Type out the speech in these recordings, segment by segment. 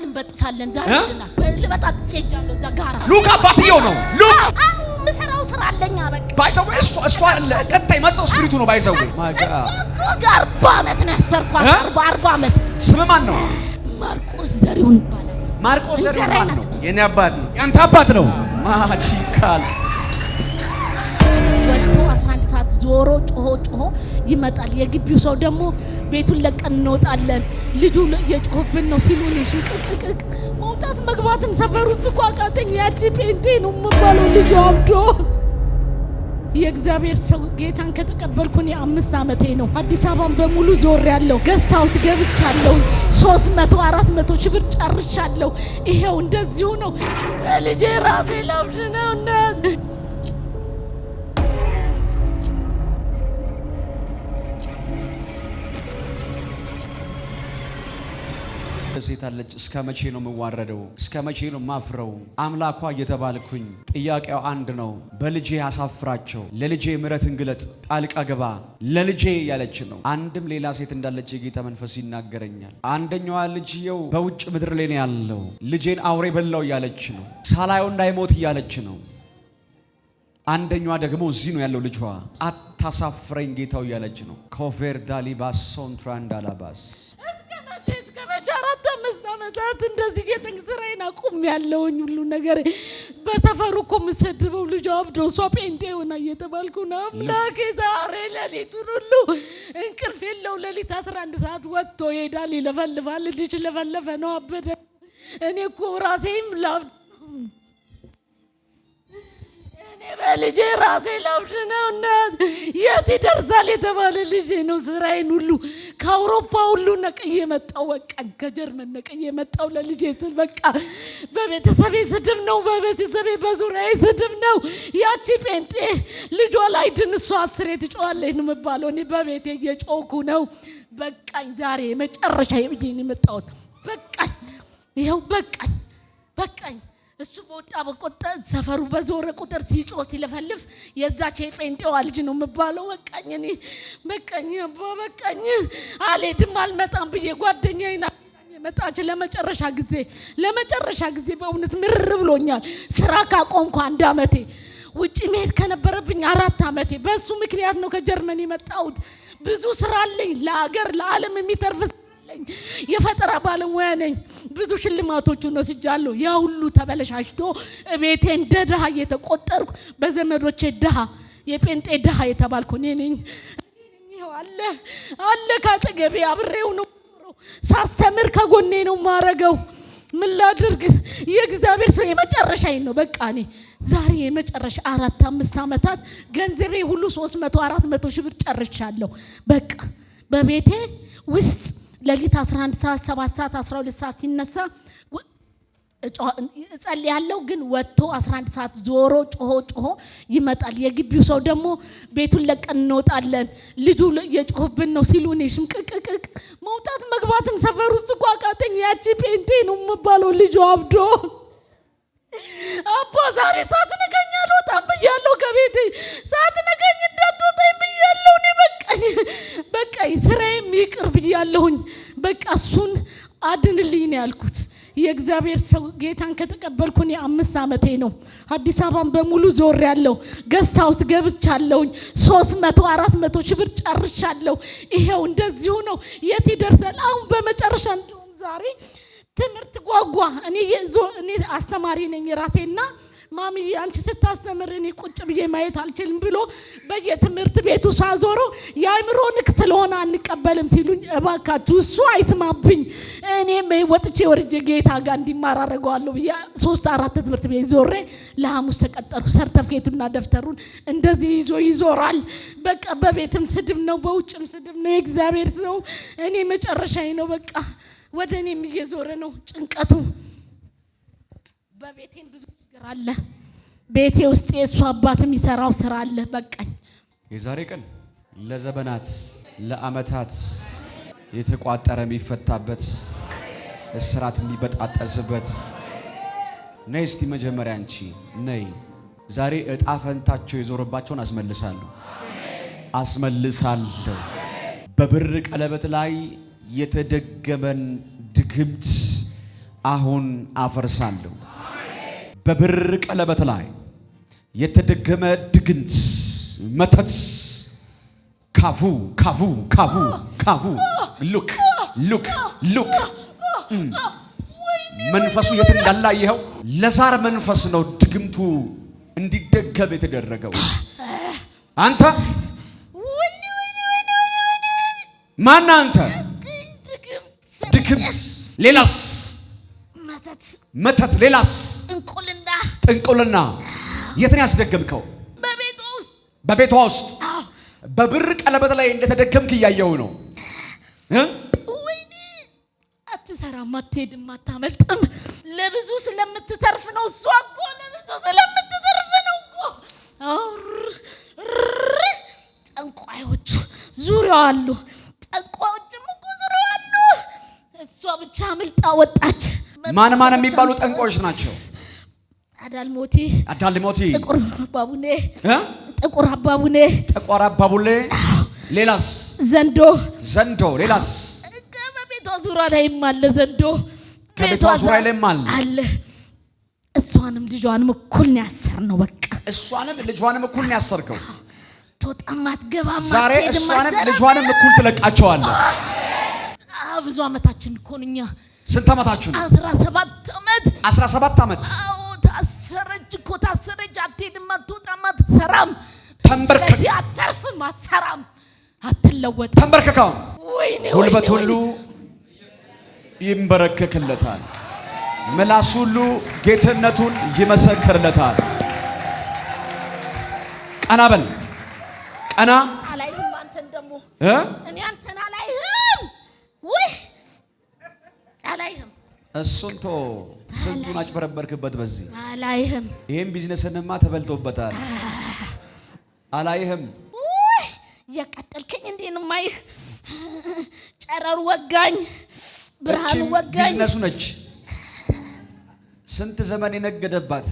እንበጥሳለን ዛሬ ድናል ልበጣጥሽ ሄጃለሁ እዛ ጋራ ሉካ አባትየው ነው ሉክ ምሰራው ስራ አለኛ በቃ ባይሰው እሱ አይደለ ቀጣይ መጣው ስፒሪቱ ነው ባይሰው ማጋ 40 ዓመት ነው ያሰርኳት 40 ዓመት ስም ማን ነው ማርቆስ ዘሪሁን ይባላል ማርቆስ ዘሪሁን ማን ነው የኔ አባት ነው ያንተ አባት ነው ማጂካል ወጥቶ 11 ሰዓት ዞሮ ጮሆ ይመጣል የግቢው ሰው ደግሞ ቤቱን ለቀን እንወጣለን ልጁ የጮህብን ነው ሲሉን ሽቅቅቅ መውጣት መግባትም ሰፈር ውስጥ ቋቃተኛ ያቺ ጴንጤ ነው የምባለው ልጁ አብዶ የእግዚአብሔር ሰው ጌታን ከተቀበልኩኝ 5 ዓመቴ ነው አዲስ አበባን በሙሉ ዞር ያለው ገስታውት ገብቻለሁ 300 400 ሺህ ብር ጨርሻለሁ ይሄው እንደዚሁ ነው ልጄ ራሴ ለብሽ ነው እናት ሴት አለች እስከ መቼ ነው የምዋረደው እስከ መቼ ነው ማፍረው አምላኳ እየተባልኩኝ ጥያቄው አንድ ነው በልጄ አሳፍራቸው ለልጄ ምሕረትን ግለጥ ጣልቃ ገባ ለልጄ ያለች ነው አንድም ሌላ ሴት እንዳለች የጌታ መንፈስ ይናገረኛል አንደኛዋ ልጅየው በውጭ ምድር ላይ ነው ያለው ልጄን አውሬ በላው ያለች ነው ሳላዩ እንዳይሞት ያለች ነው አንደኛዋ ደግሞ እዚህ ነው ያለው ልጇ አታሳፍረኝ ጌታው ያለች ነው ኮቨር ዳሊባስ ሶንትራንዳላባስ ዓመታት እንደዚህ የጥንስራይና ቁም ያለውኝ ሁሉ ነገር በተፈሩ እኮ ምሰድበው ልጅ አብዶ እሷ ጴንጤ ሆና እየተባልኩ ነው አምላኬ ዛሬ ሌሊቱን ሁሉ እንቅልፍ የለው ሌሊት 11 ሰዓት ወጥቶ ይሄዳል ይለፈልፋል ልጅ ለፈለፈ ነው አበደ እኔ እኮ ራሴም ላብ በልጄ ራሴ ለብሽ ነው እናት የት ይደርሳል የተባለ ልጅ ነው ስራዬን ሁሉ ከአውሮፓ ሁሉ ነቅዬ መጣው በቃ ከጀርመን ነቅዬ መጣው ለልጄ ስል በቃ በቤተሰቤ ስድብ ነው በቤተሰቤ በዙሪያዬ ስድብ ነው ያቺ ጴንጤ ልጇ ላይ ድን እሷ 10 ትጮኻለች ነው የምባለው እኔ በቤቴ እየጮኩ ነው በቃኝ ዛሬ መጨረሻ ይብዬን የመጣሁት በቃኝ ይኸው በቃኝ እሱ በወጣ በቆጣ ሰፈሩ በዞረ ቁጥር ሲጮህ ሲለፈልፍ የዛች የጴንጤዋ ልጅ ነው የምባለው በቃኝ በቃኝ አልሄድም አልመጣም ብዬ ጓደኛዬና መጣች ለመጨረሻ ጊዜ በእውነት ምርር ብሎኛል ስራ ካቆምኩ 1 ዓመቴ ውጪ መሄድ ከነበረብኝ 4 ዓመቴ በሱ ምክንያት ነው ከጀርመን የመጣሁት ብዙ ስራ አለኝ ለሀገር ለዓለም የሚተርፍ የፈጠራ ባለሙያ ነኝ ብዙ ሽልማቶቹን ወስጃለሁ ያ ሁሉ ተበለሻሽቶ ቤቴን ደሃ እየተቆጠርኩ በዘመዶቼ ደሃ የጴንጤ ደሃ የተባልኩ ነኝ ይሄው አለ ካጠገቤ አብሬው ነው ሳስተምር ከጎኔ ነው ማረገው ምን ላድርግ የእግዚአብሔር ሰው የመጨረሻዬ ነው በቃ እኔ ዛሬ የመጨረሻ 4-5 ዓመታት ገንዘቤ ሁሉ 300 400 ሺህ ብር ጨርሻለሁ በቃ በቤቴ ውስጥ ለሊት 11 ሰዓት 7 ሰዓት 12 ሰዓት ሲነሳ እጸልያለሁ ግን ወጥቶ 11 ሰዓት ዞሮ ጮሆ ይመጣል የግቢው ሰው ደግሞ ቤቱን ለቀን እንወጣለን ልጁ የጮህብን ነው ሲሉን ሽምቅቅቅ መውጣት መግባትም ሰፈር ውስጥ ቋቃተኛ ያቺ ጴንጤ ነው የምባለው ልጁ አብዶ አባ ዛሬ ሰዓት ነገኛ አልወጣም ብያለሁ ከቤቴ ሰዓት ነገኝ እንዳትወጣኝ ብያለሁ እኔ በቃኝ ስራዬም ይቅር ብያለሁኝ በቃ እሱን አድንልኝ ነው ያልኩት የእግዚአብሔር ሰው ጌታን ከተቀበልኩኝ 5 ዓመቴ ነው አዲስ አበባን በሙሉ ዞር ያለው ገስታውት ገብቻለሁኝ 300 400 ሺህ ብር ጨርሻለሁ ይሄው እንደዚሁ ነው የት ይደርሳል አሁን በመጨረሻ እንደውም ዛሬ ትምህርት ጓጓ እኔ አስተማሪ ነኝ ራሴና ማሚ አንቺ ስታስተምር እኔ ቁጭ ብዬ ማየት አልችልም ብሎ በየትምህርት ቤቱ ሳዞሮ ያይምሮ ንክ ስለሆነ አንቀበልም ሲሉኝ እባካችሁ እሱ አይስማብኝ እኔ ወጥቼ ወርጄ ጌታ ጋር እንዲማር አደርገዋለሁ ብዬ 3-4 ትምህርት ቤት ዞሬ ለሐሙስ ተቀጠርኩ ሰርተፍኬቱና ደፍተሩን እንደዚህ ይዞራል በቃ በቤትም ስድብ ነው በውጭም ስድብ ነው የእግዚአብሔር ሰው እኔ መጨረሻዬ ነው በቃ ወደኔም እየዞረ ነው ጭንቀቱ በቤቴን ብዙ ችግር አለ ቤቴ ውስጥ የሱ አባት የሚሰራው ስራ አለ በቃኝ የዛሬ ቀን ለዘመናት ለአመታት የተቋጠረ የሚፈታበት እስራት የሚበጣጠስበት ነይ እስቲ መጀመሪያ አንቺ ነይ ዛሬ እጣ ፈንታቸው የዞረባቸውን አስመልሳለሁ በብር ቀለበት ላይ የተደገመን ድግምት አሁን አፈርሳለሁ። በብር ቀለበት ላይ የተደገመ ድግምት መተት ካፉ ካፉ ካፉ ካፉ ሉክ ሉክ ሉክ መንፈሱ የት እንዳለ ይኸው ለዛር መንፈስ ነው ድግምቱ እንዲደገም የተደረገው። አንተ ማን አንተ? ድግምት ሌላስ? መተት ሌላስ? ጥንቁልና። የት ነው ያስደገምከው? በቤቷ ውስጥ በብር ቀለበት ላይ እንደተደገምክ እያየው ነው። አትሰራም፣ አትሄድም፣ አታመልጥም። ለብዙ ስለምትተርፍ ነው። እሷ እኮ ለብዙ ስለምትተርፍ ነው እኮ። ጠንቋዮቹ ዙሪያው አሉ። ጠንቋዮችም እኮ ዙሪያው አሉ። እሷ ብቻ አምልጣ ወጣች። ማን ማን የሚባሉ ጠንቋዮች ናቸው? አዳልሞቲ፣ ጥቁር አባቡኔ፣ ጥቁር አባቡኔ። ሌላስ? ዘንዶ። ሌላስ? ከቤቷ ዙሪያ ላይም አለ ዘንዶ። ከቤቷ ዙሪያ ላይም አለ። እሷንም ልጇንም እኩል ነው ያሰርነው። በቃ እሷንም ልጇንም እኩል ነው ያሰርከው። ተወጣም አትገባም። ዛሬ እሷንም ልጇንም እኩል ትለቃቸዋለህ። ብዙ አመታችን እኮ ነው እኛ። ስንት አመታችሁ ነው? 17 አመት። 17 አመት። አዎ ታሰረች እኮ ታሰረች። አትሄድም፣ አትወጣም፣ አትሰራም። ተንበርከክ። አትተርፍም፣ አትሰራም፣ አትለወጥም። ተንበርከካው ወይኔ ጉልበት ሁሉ ይንበረከክለታል። ምላስ ሁሉ ጌትነቱን ይመሰክርለታል። ቀና በል ቀና። አላይህም አንተን ደግሞ እኔ አንተን አላይህም። ወይ አላይህም። እሱን ቶ ስንቱን አጭበረበርክበት በዚህ አላይህም። ይሄን ቢዝነስንማ ተበልቶበታል። አላይህም። እያቃጠልከኝ እንዴ ነው ማይህ? ጨረሩ ወጋኝ፣ ብርሃኑ ወጋኝ። ቢዝነሱ ነች ስንት ዘመን የነገደባት።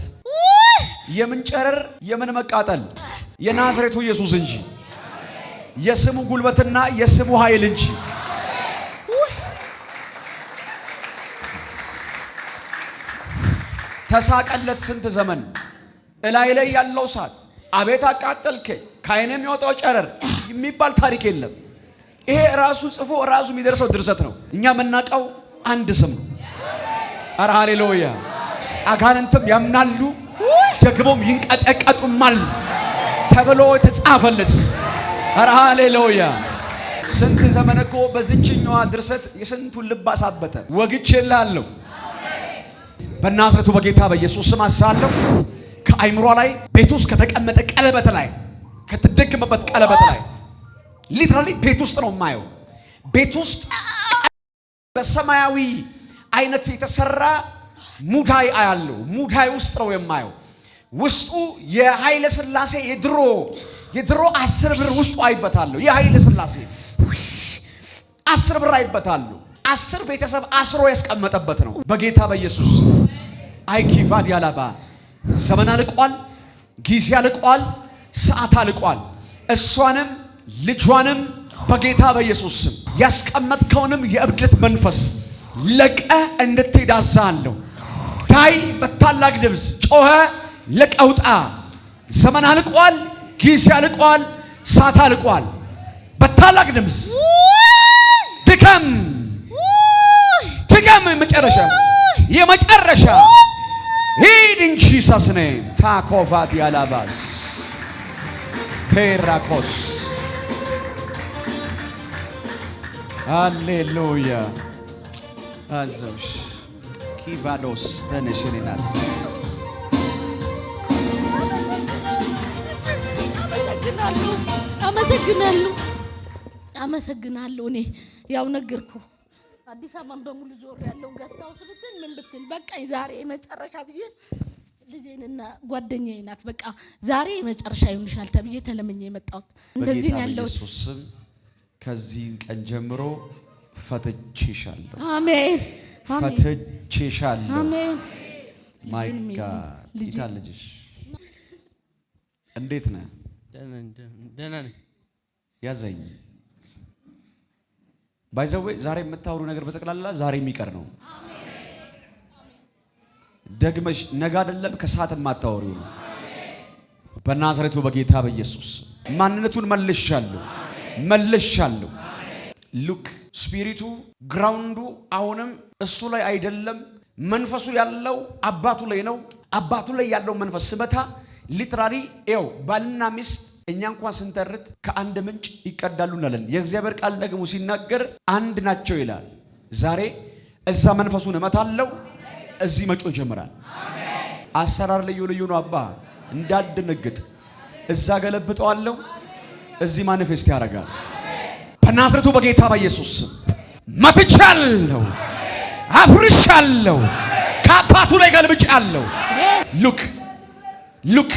የምን ጨረር የምን መቃጠል? የናዝሬቱ ኢየሱስ እንጂ የስሙ ጉልበትና የስሙ ኃይል እንጂ። ተሳቀለት ስንት ዘመን እላይ ላይ ያለው እሳት አቤት አቃጠልከኝ፣ ከዓይኔ የሚወጣው ጨረር የሚባል ታሪክ የለም። ይሄ ራሱ ጽፎ ራሱ የሚደርሰው ድርሰት ነው። እኛ የምናውቀው አንድ ስም ነው። ኧረ ሃሌሉያ! አጋንንትም ያምናሉ ደግሞም ይንቀጠቀጡማል ተብሎ የተጻፈለት። ኧረ ሃሌሉያ! ስንት ዘመን እኮ በዚህኛዋ ድርሰት የስንቱን ልብ አሳበተ። ወግቼልሃለሁ በናዝሬቱ በጌታ በኢየሱስ ስም አዛለሁ። ከአይምሯ ላይ ቤት ውስጥ ከተቀመጠ ቀለበት ላይ ከተደገመበት ቀለበት ላይ ሊትራሊ ቤት ውስጥ ነው የማየው። ቤት ውስጥ በሰማያዊ አይነት የተሰራ ሙዳይ አያለው። ሙዳይ ውስጥ ነው የማየው። ውስጡ የኃይለ ሥላሴ የድሮ 10 ብር ውስጡ አይበታለሁ። የኃይለ ሥላሴ 10 ብር አይበታለሁ። 10 ቤተሰብ አስሮ ያስቀመጠበት ነው። በጌታ በኢየሱስ አይኪቫድ ያላባ ዘመን አልቋል፣ ጊዜ አልቋል፣ ሰዓት አልቋል። እሷንም ልጇንም በጌታ በኢየሱስ ስም ያስቀመጥከውንም የእብደት መንፈስ ለቀ እንድትሄድ አዛለሁ። ዳይ በታላቅ ድምፅ ጮኸ ለቀውጣ። ዘመን አልቋል፣ ጊዜ አልቋል፣ ሰዓት አልቋል። በታላቅ ድምፅ ድከም የመጨረሻ ሂድ ኢን ጂሰስ ኔም ታኮቫት ያላባስ ቴራኮስ ሃሌሉያ አዘውሽ ኪቫዶስ ተነሽሪናት አመሰግናለሁ። እኔ ያው ነገርኩ አዲስ አበባን በሙሉ ዞር ያለው ገሳው ስብትን ምን ብትል በቃኝ ዛሬ መጨረሻ ብዬ ልጄንና ጓደኛዬ ናት በቃ ዛሬ መጨረሻ ይሆንሻል ተብዬ ተለምኜ የመጣሁት እንደዚህ ነው ያለው። በኢየሱስ ስም ከዚህ ቀን ጀምሮ ፈትቼሻለሁ። አሜን። ፈትቼሻለሁ። አሜን። ማይ ጋድ ይታለጅሽ እንዴት ነህ? ደህና ነኝ። ያዘኝ ባይዘዌ ዛሬ የምታወሩ ነገር በጠቅላላ ዛሬ የሚቀር ነው። ደግመሽ ነገ አይደለም ከሰዓት ማታወሪው ነው። በናዝሬቱ በጌታ በኢየሱስ ማንነቱን መልሻለሁ። ሉክ ስፒሪቱ ግራውንዱ አሁንም እሱ ላይ አይደለም። መንፈሱ ያለው አባቱ ላይ ነው። አባቱ ላይ ያለው መንፈስ ስመታ ሊትራሊ ባልና ሚስት እኛ እንኳን ስንተርት ከአንድ ምንጭ ይቀዳሉ እንላለን። የእግዚአብሔር ቃል ደግሞ ሲናገር አንድ ናቸው ይላል። ዛሬ እዛ መንፈሱን እመታለሁ፣ እዚህ መጮ ይጀምራል። አሰራር ልዩ ነው። አባ እንዳትደነግጥ፣ እዛ ገለብጠዋለሁ፣ እዚህ ማኒፌስት ያደርጋል። በናዝሬቱ በጌታ በኢየሱስ መትቻለሁ፣ አፍርሻለሁ፣ ከአባቱ ላይ ገልብጫለሁ። ሉክ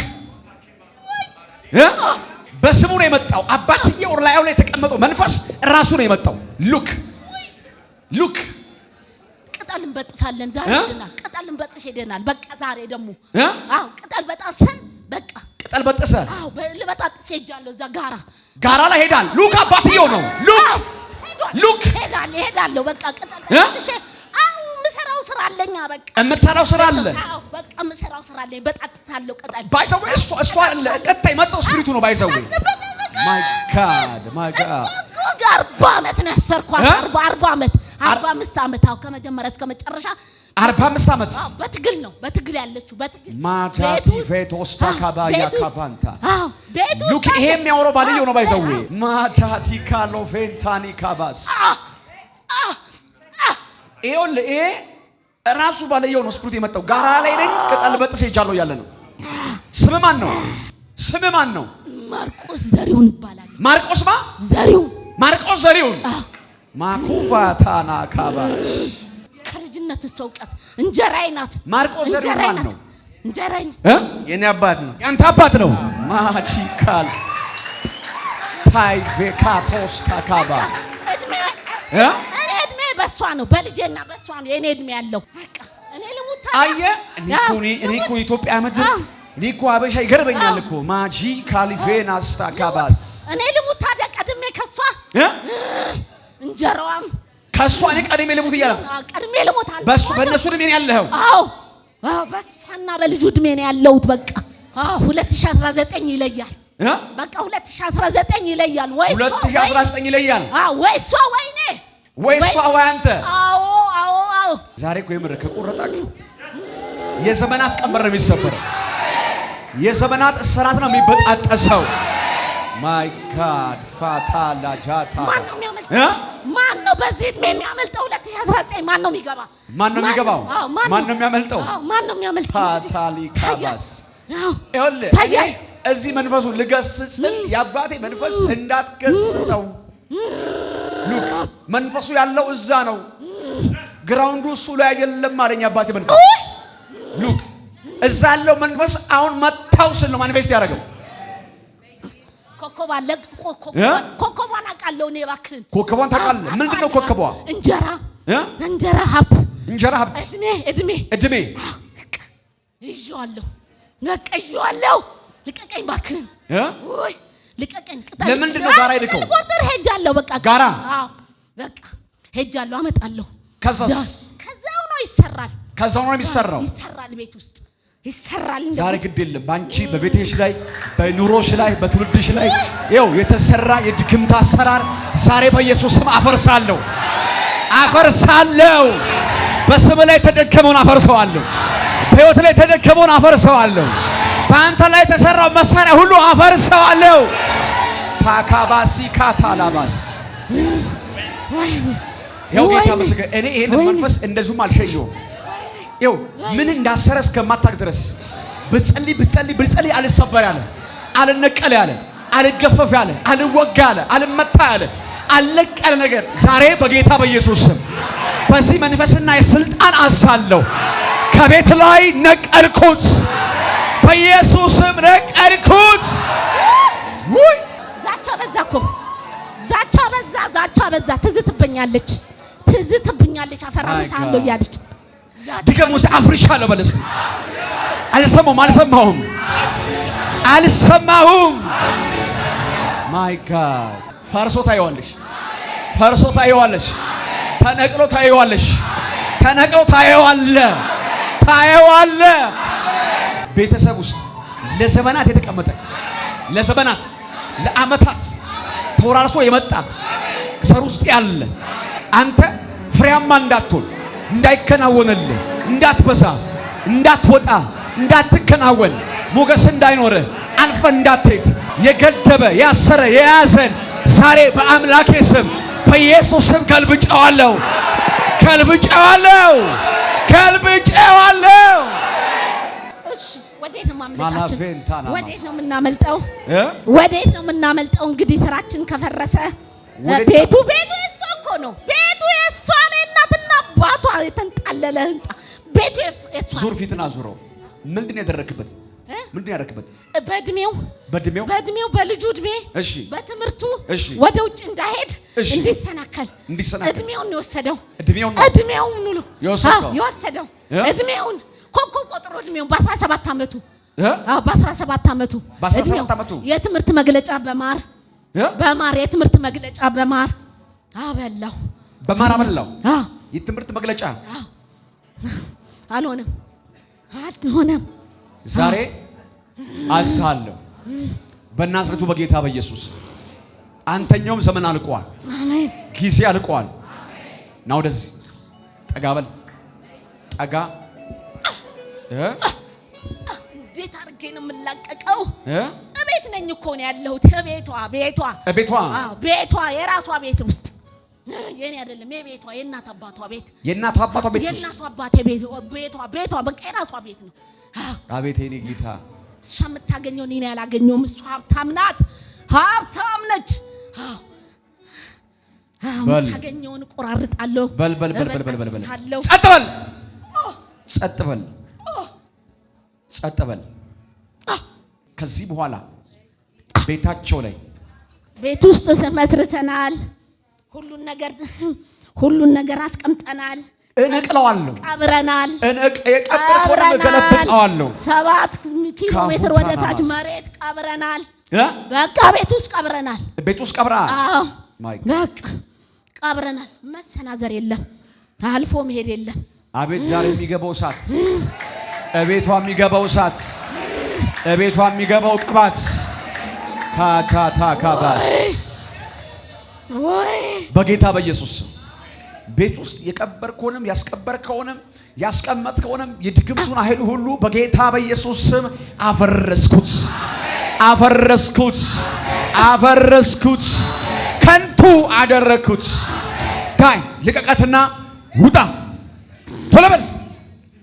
በስሙ ነው የመጣው። አባትየው ላይ የተቀመጠው መንፈስ ራሱ ነው የመጣው። ሉክ ቅጠል እንበጥሳለን ዛሬ ሄደናል። ቅጠል እንበጥሽ ሄደናል። በቃ ዛሬ ደግሞ ቅጠል በጣሰን። በቃ ቅጠል በጥሰ ልበጣጥሽ ሄጃለሁ። እዛ ጋራ ላይ ሄዳል። ሉክ አባትየው ነው። ሉክ ሄዳለሁ። በቃ ቅጠል በጥሽ ምሰራው ስራ አለኛ። በቃ እምትሰራው ስራ አለ። በቃ ምሰራው ስራ አለኝ። በጣጥታለሁ ቅጠል ባይሰው እሷ ቀጣይ መጣው ስፒሪቱ ነው ባይሰው። ማይ ጋድ 40 ዓመት ነው ያሰርኳት። 40 ዓመት 45 ዓመት ከመጀመሪያ እስከ መጨረሻ 45 ዓመት በትግል ያለችው ማታቲ ፌቶስታ ካባያ ካፋንታ ሉክ ይሄ የሚያወራው ባልየው ነው ባይዘው። ማታቲ ካሎ ፌንታኒ ካባስ ይሄ ራሱ ባልየው ነው ስፕሪት የመጣው። ጋራ ላይ ነኝ ቅጠል በጥስ ሄጃለሁ ያለ ነው። ስም ማን ነው? ማርቆስ ዘሪሁን ይባላል። ማርቆስ ዘሪሁን ማኩቫታና ካባሽ ከልጅነት እስከ እውቀት እንጀራዬ ናት። ማርቆስ ዘሪሁን ማን ነው? እንጀራዬ የኔ አባት ነው። ያንተ አባት ነው። ማቺካል ታይቬካቶስ ታካባ እድሜ በሷ ነው። በልጄና በሷ ነው የኔ እድሜ ያለው። እኔ ልሙታ እኔ እኮ ኢትዮጵያ ምድር እኔ እኮ አበሻ ይገርበኛል እኮ ማጂ ካሊቬናስ ታካባስ እኔ ልሙታ ቀድሜ ከሷ እንጀራዋም ከሷ እኔ ቀድሜ ልሙት እያለ በእነሱ እድሜ ነው ያለኸው? በሷና በልጁ እድሜ ነው ያለሁት። በቃ 2019 ይለያል። በቃ 2019 ይለያል። ወይ 2019 ይለያል። ወይ እሷ ወይኔ ወይ እሷ ወይ አንተ። አዎ ዛሬ እኮ የምር ከቆረጣችሁ የዘመናት ቀንበር ነው የሚሰበረው። የዘመናት እስራት ነው የሚበጣጠሰው። ማይ ጋድ ፋታላ ጃታ ማን ነው በዚህ እድሜ የሚያመልጠው? 2019 ማን ነው የሚገባው? ማን ነው የሚያመልጠው? ፋታሊ ካባስ እዚህ መንፈሱ ልገስጽ የአባቴ መንፈስ እንዳትገስጸው። ሉክ መንፈሱ ያለው እዛ ነው። ግራውንዱ እሱ ላይ አይደለም አለኝ አባቴ መንፈስ። ሉክ እዛ ያለው መንፈስ አሁን መታው ስል ነው ማኒፌስት ያደረገው። ኮከቧን አውቃለሁ እኔ። እባክህን ኮከቧን ታውቃለህ? ምንድን ነው ኮከቧ? እንጀራ ሀብት እድሜ ይዤዋለሁ። ልቀቀኝ እባክህን። ልቀቀኝ። ለምንድን ነው ጋራ ሄድከው? ልቆጥር ሄጃለሁ። በቃ ጋራ ሄጃለሁ፣ አመጣለሁ። ከዛው ነው ይሰራል። ከዛው ነው የሚሰራው። ይሰራል፣ ቤት ውስጥ ይሰራል። ዛሬ ግድ የለም ባንቺ በቤትሽ ላይ በኑሮሽ ላይ በትውልድሽ ላይ የተሰራ የድግምት አሰራር ዛሬ በኢየሱስ ስም አፈርሳለሁ። በስም ላይ የተደገመውን አፈርሰዋለሁ። በሕይወት ላይ የተደገመውን አፈርሰዋለሁ። በአንተ ላይ የተሰራው መሳሪያ ሁሉ አፈርሰዋለሁ። ታካባሲ ካታላባስ ጌታ መስገን። እኔ ይሄን መንፈስ እንደዚሁም አልሸየውም። ምን እንዳሰረ እስከማታውቅ ድረስ ብጸልይ አልሰበር ያለ፣ አልነቀል ያለ፣ አልገፈፍ ያለ፣ አልወጋ ያለ፣ አልመታ ያለ፣ አልለቀለ ነገር ዛሬ በጌታ በኢየሱስ ስም በዚህ መንፈስና የስልጣን አዛለሁ። ከቤት ላይ ነቀልኩት፣ በኢየሱስ ስም ነቀልኩት። ዛቻ በዛ እኮ ዛቻ በዛ። ትዝትብኛለች አፈራምሳለሁ እያለች ድገም ውስጥ አፍርሻለሁ በለስ። አልሰማሁም። ማይ ጋድ ፈርሶ ታየዋለሽ። ተነቅሎ ታየዋለሽ። ታየዋለህ። ቤተሰብ ውስጥ ለዘመናት የተቀመጠ ለዘመናት ለዓመታት ተወራርሶ የመጣ ዘር ውስጥ ያለ አንተ ፍሬያማ እንዳትሆን እንዳይከናወንልህ እንዳትበዛ እንዳትወጣ እንዳትከናወን ሞገስ እንዳይኖር አልፈ እንዳትሄድ የገደበ ያሰረ የያዘን ዛሬ በአምላኬ ስም በኢየሱስ ስም ከልብጨዋለሁ። እሺ ወዴት ነው ማምለጣችን? ወዴት ነው የምናመልጠው? ወዴት ነው የምናመልጠው? እንግዲህ ስራችን ከፈረሰ ቤቱ የእሷ እኮ ነው። ቤቱ የእሷ ነው። እናትና አባቷ የተንጣለለ ህንጻ ቤቱ የእሷ። ዙር ፊትና ዙረው። ምንድን ነው ያደረክበት? ምንድን ያደረክበት? በእድሜው በልጁ እድሜ በትምህርቱ ወደ ውጭ እንዳይሄድ እንዲሰናከል እድሜውን የወሰደው እድሜውን ኮከብ ቆጥሮ እድሜውን በ17 ዓመቱ የትምህርት መግለጫ በማር የትምህርት መግለጫ በማር አበላው። የትምህርት መግለጫ አልሆነም። ዛሬ አዝሃለሁ በናዝሬቱ በጌታ በኢየሱስ አንተኛውም ዘመን አልቋል። አሜን። ጊዜ አልቋል። ና ወደዚህ ጠጋ በል። ጠጋ እንዴት አድርጌ ነው የምላቀቀው? እቤት ነኝ እኮ ነው ያለሁት። ቤቷ የራሷ ቤት ውስጥ የኔ አይደለም። የቤቷ የእናት አባቷ ቤት የእናት አባቷ ቤት ቤቷ በቃ የራሷ ቤት ነው። አቤት የኔ ጌታ። እሷ የምታገኘው እኔ ያላገኘውም። እሷ ሀብታም ናት፣ ሀብታም ነች። የምታገኘውን እቆራርጣለሁ። በል ጸጥ በል። ከዚህ በኋላ ቤታቸው ላይ ቤት ውስጥ መስርተናል። ሁሉን ነገር አስቀምጠናል። እንቅለዋለሁ፣ ቀብረናል። የቀበርኩትን እገለብጠዋለሁ። 7 ኪሎ ሜትር ወደ ታች መሬት ቀብረናል። በቃ ቤት ውስጥ ቀብረናል። አዎ በቃ ቀብረናል። መሰናዘር የለም፣ አልፎ መሄድ የለም። አቤት ዛሬ የሚገባው እሳት፣ እቤቷ የሚገባው እሳት፣ እቤቷ የሚገባው ቅባት ካባስ በጌታ በኢየሱስ ቤት ውስጥ የቀበርከውንም ያስቀበርከውንም ያስቀመጥከውንም የድግምቱን ኃይል ሁሉ በጌታ በኢየሱስ ስም አፈረስኩት፣ ከንቱ አደረኩት። ዳይ ልቀቀትና ውጣ። ቶሎ በል።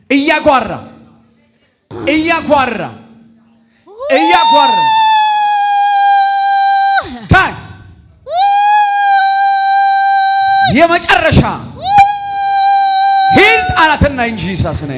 እያጓራ ዳይ የመጨረሻ ሂድ አላትና እንጂ ሳስነ